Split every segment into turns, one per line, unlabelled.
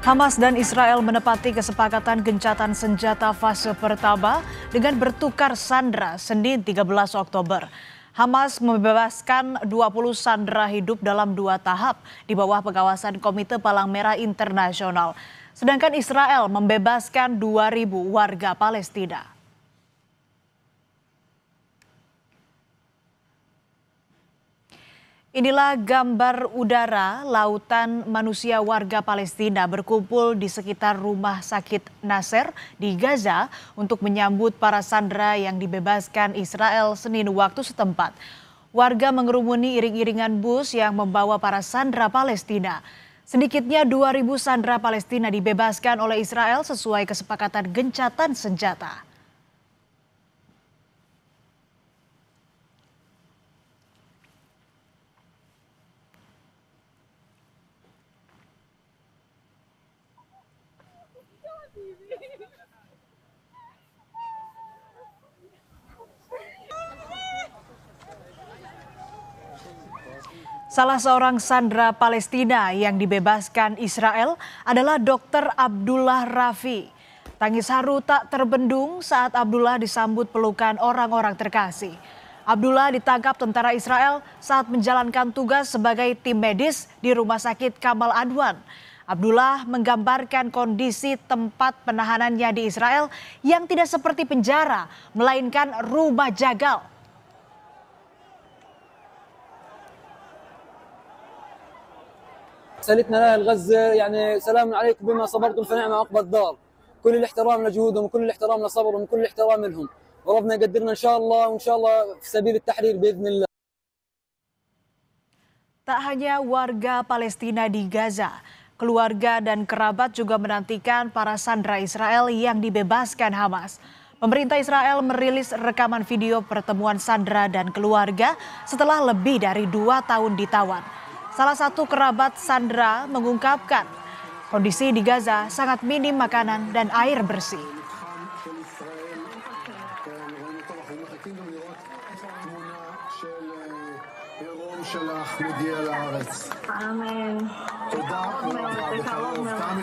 Hamas dan Israel menepati kesepakatan gencatan senjata fase pertama dengan bertukar sandera Senin 13 Oktober. Hamas membebaskan 20 sandera hidup dalam 2 tahap di bawah pengawasan Komite Palang Merah Internasional. Sedangkan Israel membebaskan 2.000 warga Palestina. Inilah gambar udara lautan manusia warga Palestina berkumpul di sekitar rumah sakit Nasser di Gaza untuk menyambut para sandera yang dibebaskan Israel Senin waktu setempat. Warga mengerumuni iring-iringan bus yang membawa para sandera Palestina. Sedikitnya 2.000 sandera Palestina dibebaskan oleh Israel sesuai kesepakatan gencatan senjata. Salah seorang sandera Palestina yang dibebaskan Israel adalah Dr. Abdullah Rafi. Tangis haru tak terbendung saat Abdullah disambut pelukan orang-orang terkasih. Abdullah ditangkap tentara Israel saat menjalankan tugas sebagai tim medis di Rumah Sakit Kamal Adwan. Abdullah menggambarkan kondisi tempat penahanannya di Israel yang tidak seperti penjara, melainkan rumah jagal.
رسالتنا لأهل غزة يعني سلام عليكم بما صبرتم فنعم عقبى الدار. كل الاحترام لجهودهم وكل الاحترام لصبرهم وكل الاحترام لهم. وربنا يقدرنا إن شاء الله وإن شاء الله في سبيل التحرير بإذن الله.
Tak hanya warga Palestina di Gaza, keluarga dan kerabat juga menantikan para sandera Israel yang dibebaskan Hamas. Pemerintah Israel merilis rekaman video pertemuan sandera dan keluarga setelah lebih dari 2 tahun ditawan. Salah satu kerabat sandera mengungkapkan kondisi di Gaza sangat minim makanan dan air bersih.
אמן.
תודה רבה, בקרוב, תמי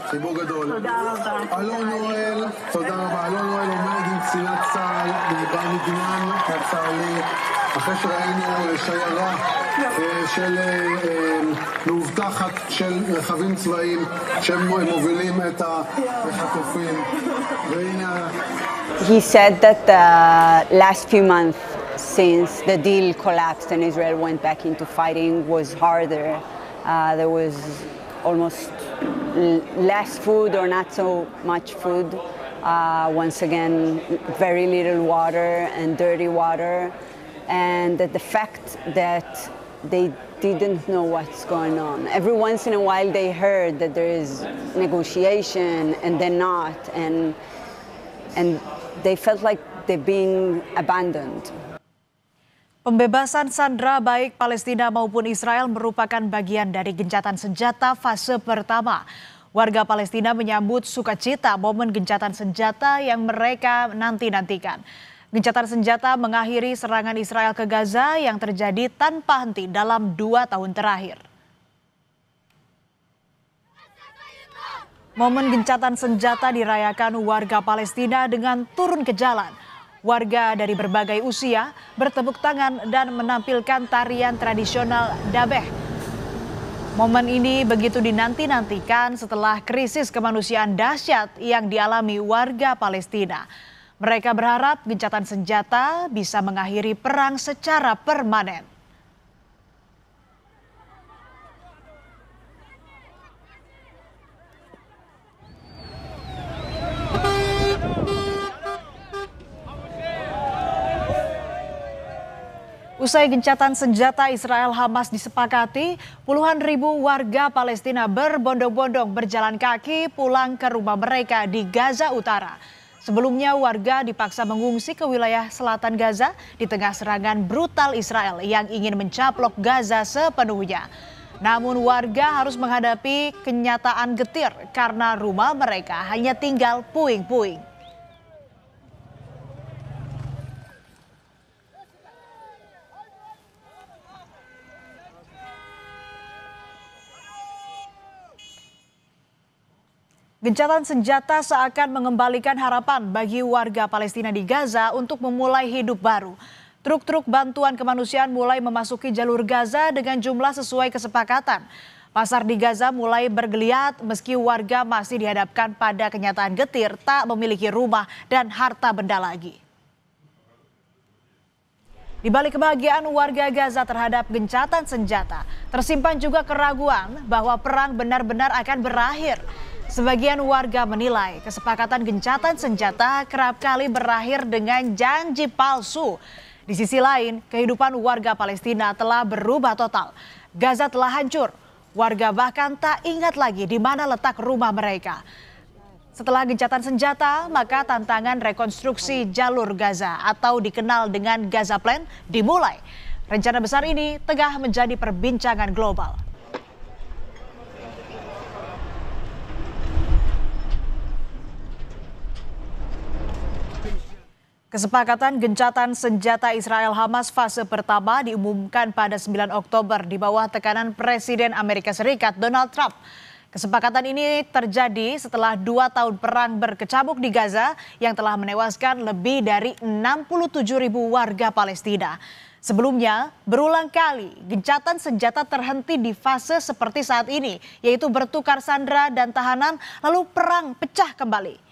חיבוק גדול.
תודה רבה.
אלון נואל, תודה רבה. אלון נואל עומד עם קצינת צה"ל במגדל הצה"לי, אחרי שראינו שיירה של מאובטחת של רכבים צבאיים שהם מובילים את החטופים. והנה...
He said that the last few months since the deal collapsed and Israel went back into fighting was harder. There was almost less food or not so much food. Once again, very little water and dirty water. And the fact that they didn't know what's going on. Every once in a while they heard that there is negotiation and then not. And they felt like they're being abandoned.
Pembebasan sandera baik Palestina maupun Israel merupakan bagian dari gencatan senjata fase pertama. Warga Palestina menyambut sukacita momen gencatan senjata yang mereka nanti-nantikan. Gencatan senjata mengakhiri serangan Israel ke Gaza yang terjadi tanpa henti dalam 2 tahun terakhir. Momen gencatan senjata dirayakan warga Palestina dengan turun ke jalan. Warga dari berbagai usia bertepuk tangan dan menampilkan tarian tradisional Dabeh. Momen ini begitu dinanti-nantikan setelah krisis kemanusiaan dahsyat yang dialami warga Palestina. Mereka berharap gencatan senjata bisa mengakhiri perang secara permanen. Usai gencatan senjata Israel Hamas disepakati, puluhan ribu warga Palestina berbondong-bondong berjalan kaki pulang ke rumah mereka di Gaza Utara. Sebelumnya warga dipaksa mengungsi ke wilayah selatan Gaza di tengah serangan brutal Israel yang ingin mencaplok Gaza sepenuhnya. Namun warga harus menghadapi kenyataan getir karena rumah mereka hanya tinggal puing-puing. Gencatan senjata seakan mengembalikan harapan bagi warga Palestina di Gaza untuk memulai hidup baru. Truk-truk bantuan kemanusiaan mulai memasuki jalur Gaza dengan jumlah sesuai kesepakatan. Pasar di Gaza mulai bergeliat meski warga masih dihadapkan pada kenyataan getir tak memiliki rumah dan harta benda lagi. Di balik kebahagiaan warga Gaza terhadap gencatan senjata, tersimpan juga keraguan bahwa perang benar-benar akan berakhir. Sebagian warga menilai kesepakatan gencatan senjata kerap kali berakhir dengan janji palsu. Di sisi lain, kehidupan warga Palestina telah berubah total. Gaza telah hancur. Warga bahkan tak ingat lagi di mana letak rumah mereka. Setelah gencatan senjata, maka tantangan rekonstruksi jalur Gaza atau dikenal dengan Gaza Plan dimulai. Rencana besar ini tengah menjadi perbincangan global. Kesepakatan gencatan senjata Israel Hamas fase pertama diumumkan pada 9 Oktober di bawah tekanan Presiden Amerika Serikat Donald Trump. Kesepakatan ini terjadi setelah 2 tahun perang berkecamuk di Gaza yang telah menewaskan lebih dari 67.000 warga Palestina. Sebelumnya, berulang kali gencatan senjata terhenti di fase seperti saat ini, yaitu bertukar sandera dan tahanan lalu perang pecah kembali.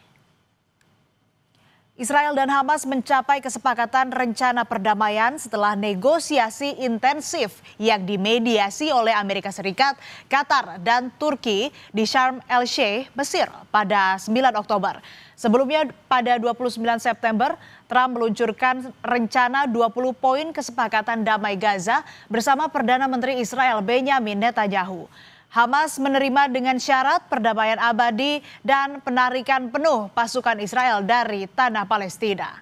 Israel dan Hamas mencapai kesepakatan rencana perdamaian setelah negosiasi intensif yang dimediasi oleh Amerika Serikat, Qatar, dan Turki di Sharm el-Sheikh, Mesir pada 9 Oktober. Sebelumnya pada 29 September, Trump meluncurkan rencana 20 poin kesepakatan damai Gaza bersama Perdana Menteri Israel Benjamin Netanyahu. Hamas menerima dengan syarat perdamaian abadi dan penarikan penuh pasukan Israel dari tanah Palestina.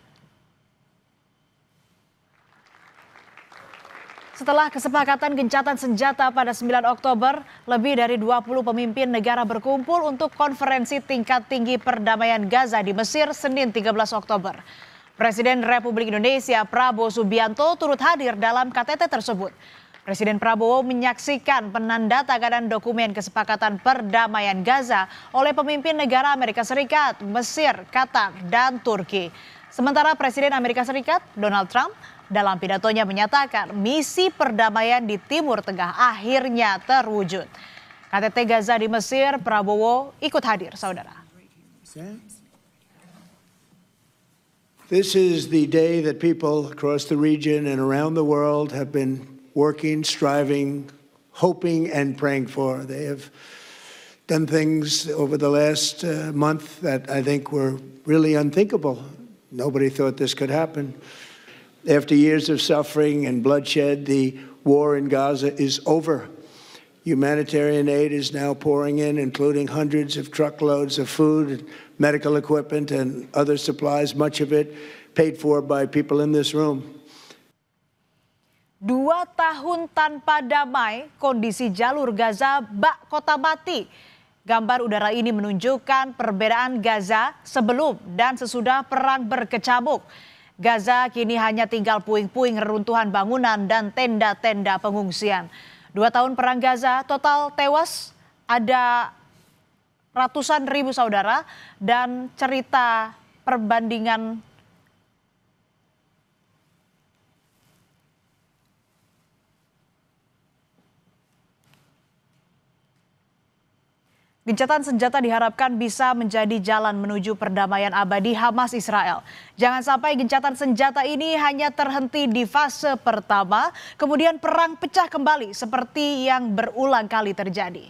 Setelah kesepakatan gencatan senjata pada 9 Oktober, lebih dari 20 pemimpin negara berkumpul untuk konferensi tingkat tinggi perdamaian Gaza di Mesir Senin 13 Oktober. Presiden Republik Indonesia Prabowo Subianto turut hadir dalam KTT tersebut. Presiden Prabowo menyaksikan penandatanganan dokumen kesepakatan perdamaian Gaza oleh pemimpin negara Amerika Serikat, Mesir, Qatar, dan Turki. Sementara Presiden Amerika Serikat, Donald Trump, dalam pidatonya menyatakan misi perdamaian di Timur Tengah akhirnya terwujud. KTT Gaza di Mesir, Prabowo ikut hadir, saudara.
This is the day that people across the region and around the world have been working, striving, hoping, and praying for. They have done things over the last month that I think were really unthinkable. Nobody thought this could happen. After years of suffering and bloodshed, the war in Gaza is over. Humanitarian aid is now pouring in, including hundreds of truckloads of food, medical equipment, and other supplies, much of it paid for by people in this room.
2 tahun tanpa damai, kondisi jalur Gaza bak kota mati. Gambar udara ini menunjukkan perbedaan Gaza sebelum dan sesudah perang berkecamuk. Gaza kini hanya tinggal puing-puing reruntuhan bangunan dan tenda-tenda pengungsian. 2 tahun perang Gaza, total tewas ada ratusan ribu saudara, dan cerita perbandingan gencatan senjata diharapkan bisa menjadi jalan menuju perdamaian abadi Hamas Israel. Jangan sampai gencatan senjata ini hanya terhenti di fase pertama, kemudian perang pecah kembali seperti yang berulang kali terjadi.